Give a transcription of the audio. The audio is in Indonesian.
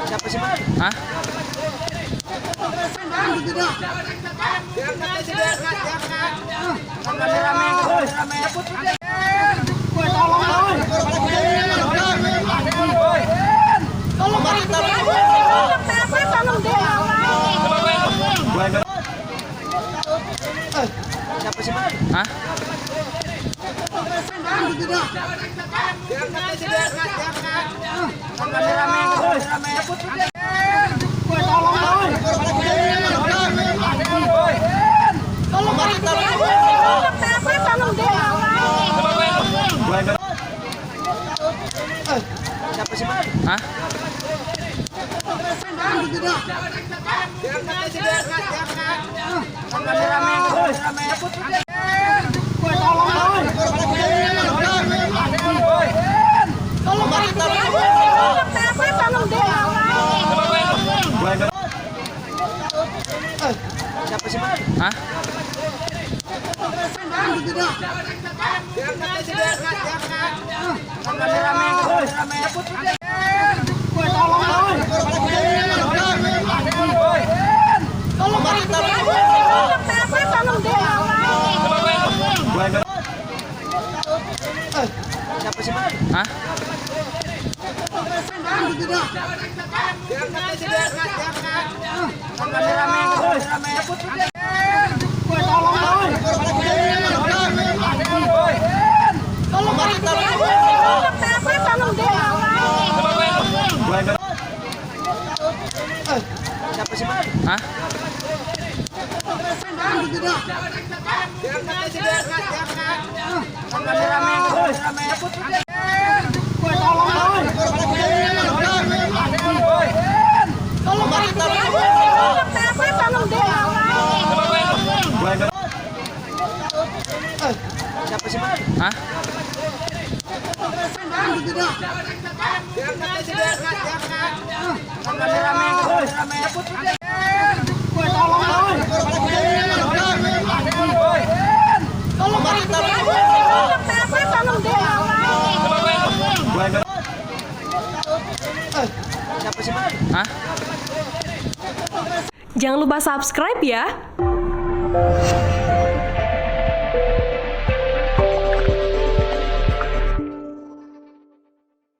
Siapa sih, Mas? Hah? Siapa sih, Mas? Hah? Siapa sih, Mas? Hah? Siapa sih, Mas? Hah? Siapa sih, Mas? Hah? Siapa sih, Mas? Hah? Siapa sih, Mas? Hah? Siapa sih, Mas? Hah? Jangan lupa subscribe ya.